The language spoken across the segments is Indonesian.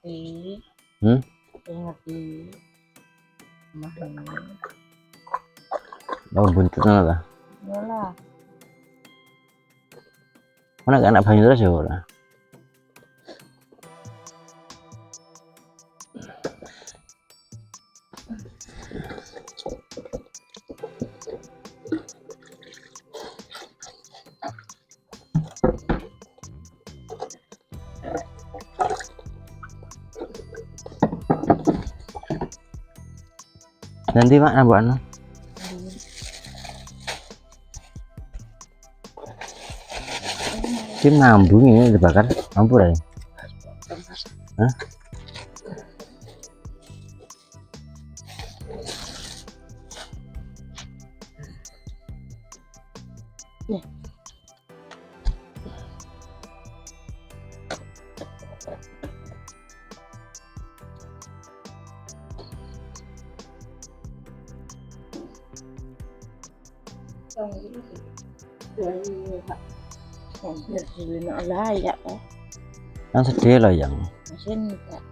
ngerti. Ngerti. Mahal. Oh, buntutnya lah. Iyalah. Mana anak banyu terus ya ora. Nanti mak nambah Tim nambung ini dibakar campur ya. Hah? Nih. Layak ya. Yang sedih lah yang. Mesin enggak.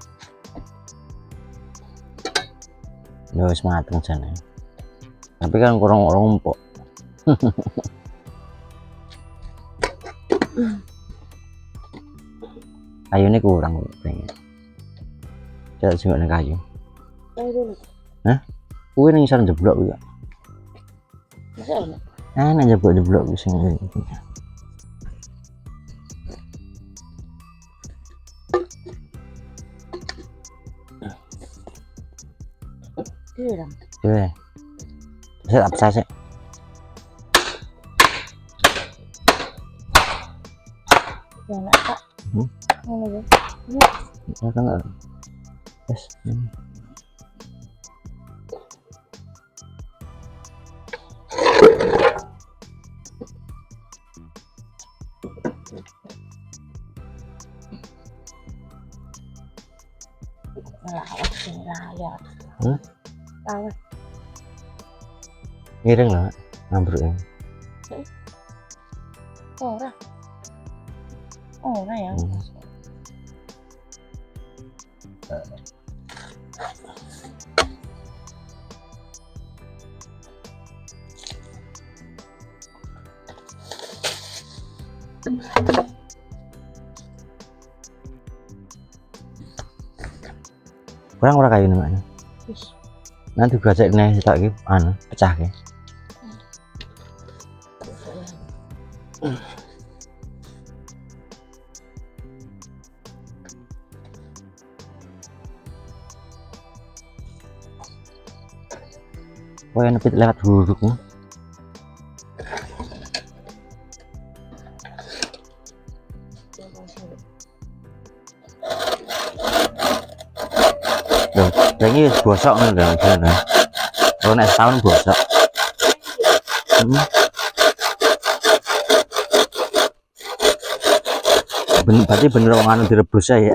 Ya wis mateng jane. Tapi kan kurang orang empuk. Kayu ini kurang kayaknya. Coba singgung kayu. Kayu dulu. Hah? Kuwi ning isor jeblok kuwi. Bisa enak. Nah jeblok sing ini. Iya. Oke. Saya apa sih? Enak Kak. Oh, ya. Ya kan. Yes. Layak. Awas. Miring lah, ngambruknya. Ora. Ora ya. Kurang ora kayu namanya. Wis. Nanti gua cek nih tak iki anu pecah ke. Oh, yang nepit lewat hurufnya. Loh, ini bosok nih dan kalau naik tahun bosok. Berarti bener orang anu direbus ya ya.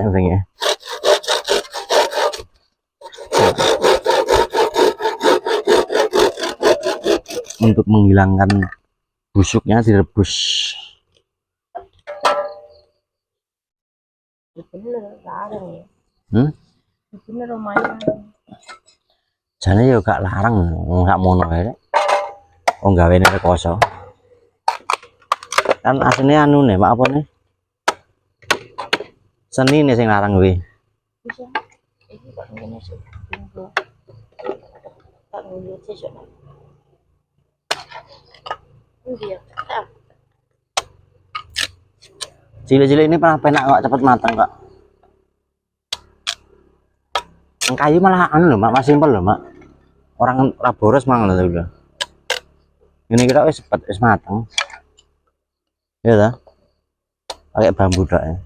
Untuk menghilangkan busuknya direbus. Bener larang ya. Bener lumayan. Jane ya gak larang, gak mono ya. Oh gawe ini rekoso. Kan aslinya anu nih, apa nih? Seni nih sing larang gue. Bisa. Ini kok ngene sih. Tak ngene sih. Iya. Cilik-cilik ini pernah penak kok cepet matang kok. Yang kayu malah anu loh mak, masih simpel loh mak. Orang raboros mang loh udah. Ini kita wis cepet wis matang. Ya dah. Pakai bambu dak ya.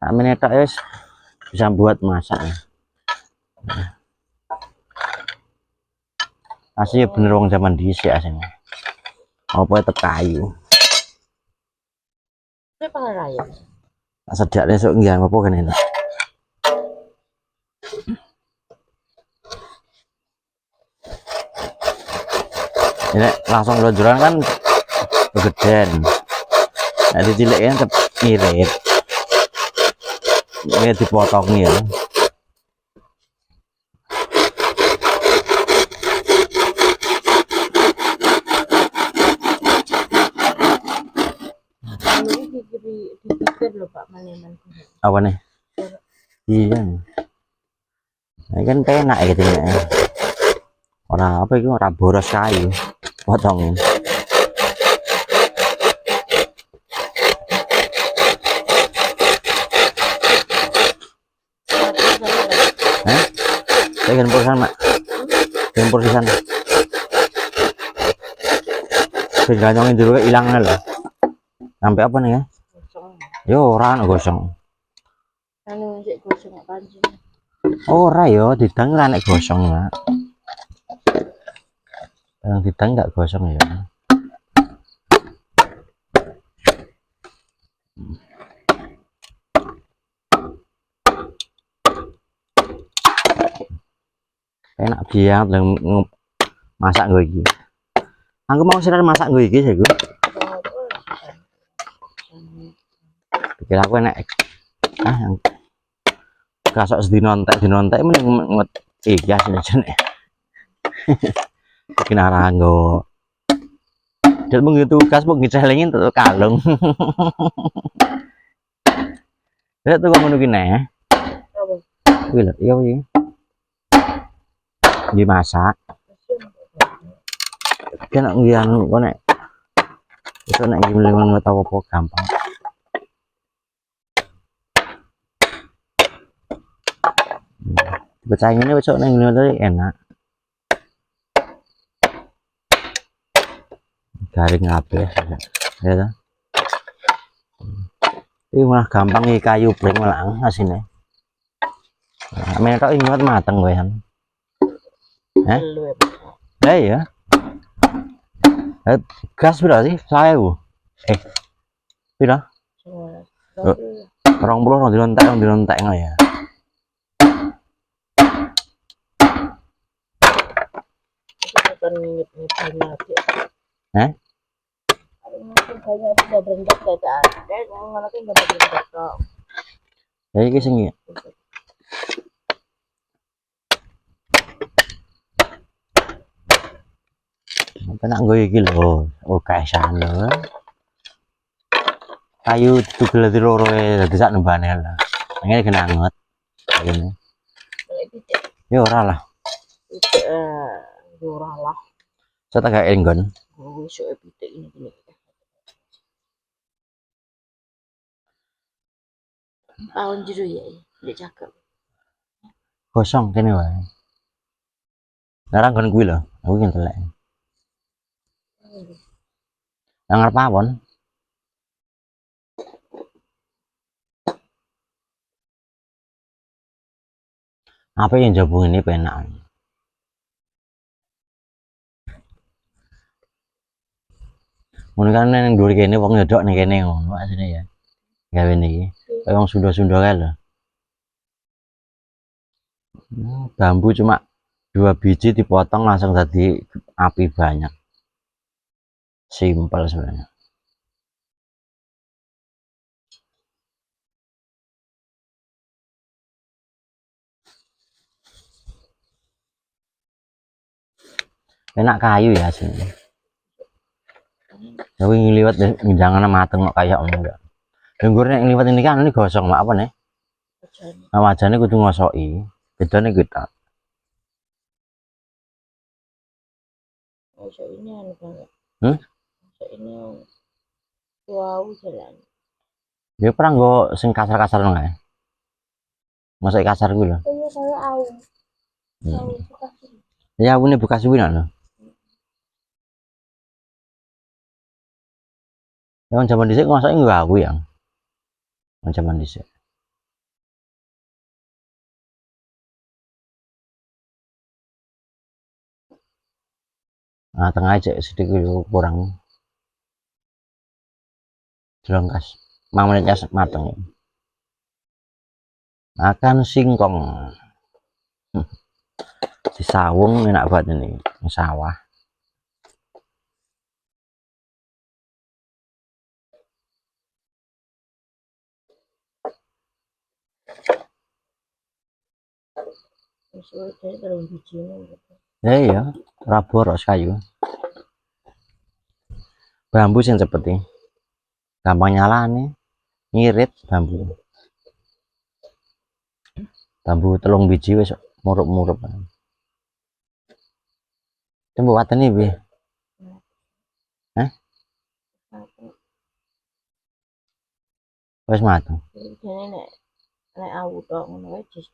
Nah, menit wis bisa buat masak ya. Asli bener wong zaman dhisik asine. Apa tetep kayu. Ini pangan raya. Sejak besok nggih apa kan enak. Ini langsung lonjoran kan geden. Nah dicilikin tetep mirip. ini dipotong ya. Ini dipikir loh Pak Maneman. Apa nih? Iya. Ini kan enak gitu ya. Orang apa itu orang boros kayu potongin. Saya gempur sana, gempur di sana. Ganyongin dulu hilangnya loh. Sampai apa nih ya? Gosong. Yo orang gosong. Anu sik gosong pancing. Ora yo didang ra nek gosong ya. Yang didang enggak gosong ya. Enak banget yang masak gue iki. Aku mau sih masak gue iki sih gue. Pikir aku enak. Yang kasok sedinontek mending nget iki asine. Kena ranggo. Dia begitu tugas mau ngicelengin tuh kalung. Dia tuh ngono ki neh. Kuwi lho, iya kuwi. Dimasak. Kan ngian kok nek itu nek ngiling tahu apa gampang. Pecahin ini besok neng tadi enak. Garing apa ya kan? Ini malah gampang nih kayu pring malah asine. Mereka ingat mateng gue kan. Lah ya. Gas berapa sih? Saya bu. Pira? 20 dilontek nggak ya? Ya iki sing apa nak gue iki lho. Oh kaisane. Kayu tugel di loro dadi sak nembane lah. Ngene kena anget. Ngene. Ya ora lah. Ora lah. Saya tak kayak enggon. Wis pitik ini. Tahun jero ya, ndek cakep. Kosong kene wae. Larang kon kuwi lho, aku yang telek. Nang ngarep pawon. Apa yang jabung ini penak. Ngono kan nang dhuwur kene wong nyodok ning kene ngono asine ya. Gawe niki. Kayak wong Sunda-Sunda kae lho. Bambu cuma 2 biji dipotong langsung jadi api banyak. Simpel sebenarnya. Enak kayu ya sini. Tapi ngeliwat jangan mateng kok kayak enggak. Lenggur nek ngliwat ini kan ini gosong mak apa nih? Nah, wajane kudu ngosoki. Bedane kita. Masuk ini anu banget. Masuk ini wow jalan. Dia pernah nggo sing kasar-kasar enggak ya? Masuk kasar gue lho. Iya saya au. Au bekas. Ya ini bekas kuwi lho. Yang zaman dhisik masake nggo aku yang. Zaman dhisik. Nah, tengah aja sedikit kurang. Jelongkas. 5 menitnya mateng. Makan singkong. Di sawung enak banget ini, sawah. Suwe dari telung biji ngono. Ya iya, raboros kayu. Bambu sing cepet iki. Gampang nyalane. Ngirit bambu. Bambu telung biji wis murup-murup. Coba watene piye? Hah? Wis mateng. Jane nek awu tok ngono wae jus.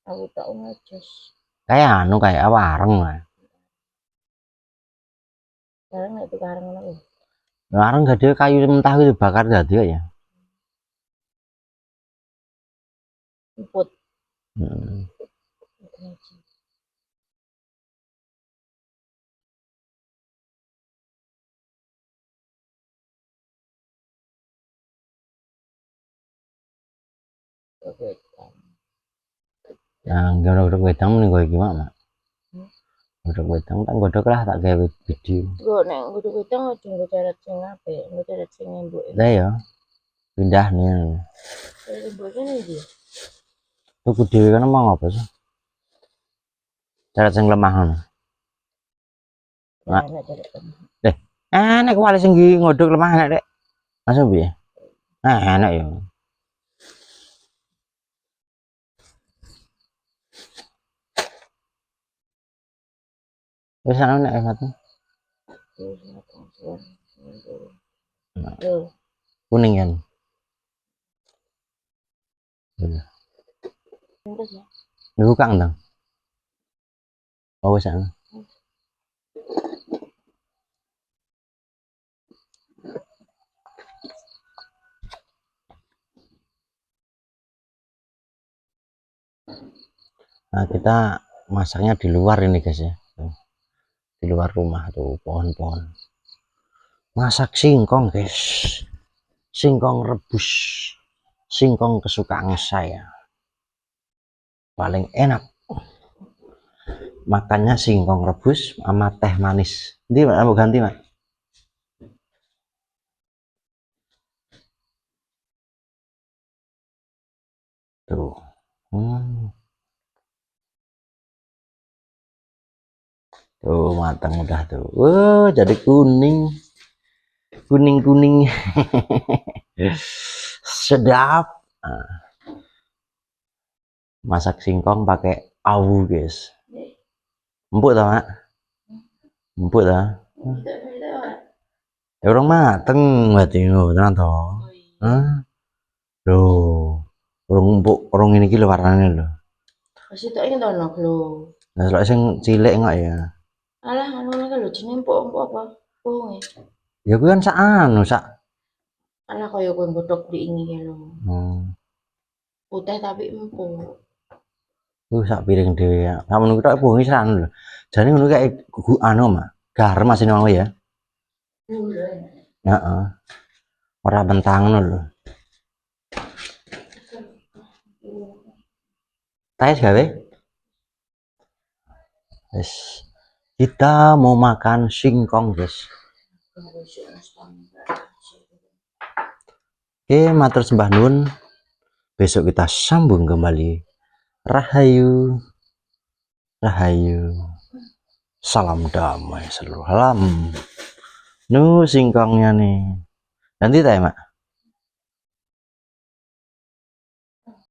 Awu tok ngono jus. Kayak anu kayak wareng lah. Bareng nek tukaran ngono kuwi. Wareng gede kayu mentah itu bakar dadi ya. Emput. Hmm. Oke. Yang godhog wedang mending kowe iki mak. Godhog wedang tak godhog lah tak gawe video. Gue nek kudu wedang aja nggo cara sing apik, nggo cara sing embuk. Lah ya. Pindah nih. Embuk kene iki. Tuku dhewe kan emang apa sih? Cara sing lemah ngono. Nah, nek cara Nek wali sing ngodhog lemah nek Dek. Masuk piye? Enak ya. Wis ana nek mati. Kuning kan. Terus ya. Buka ndang. Oh wis ana. Nah, kita masaknya di luar ini guys ya. Di luar rumah tuh pohon-pohon. Masak singkong guys. Singkong rebus. Singkong kesukaan saya. Paling enak. Makannya singkong rebus sama teh manis. Nanti mau ganti mak. Tuh. Tuh matang udah tuh. Jadi kuning. Kuning. Sedap. Nah. Masak singkong pakai awu guys. Empuk tau mak? Empuk tau? Ya orang mateng berarti tenan toh. Hah? Loh. Orang empuk, orang ini lho warnane lho. Wis tok iki to nok lho. Nah, selak sing cilik enggak ya? Alah anu kan lho jenenge empuk apa? Punge. Ya kuwi kan sak anu sak. Alah kaya kowe godhog diingi lho. Putih tapi empuk. Sak piring dhewe ya. Samono kuwi tok pungi sak anu lho. Jane ngono kayak anu mak. Garam asine mau ya. Heeh. Ora bentang ngono lho. Tais gawe? Yes. Kita mau makan singkong guys. Oke, matur sembah nuwun. Besok kita sambung kembali. Rahayu. Rahayu. Salam damai seluruh alam. Nu singkongnya nih. Nanti tanya mak.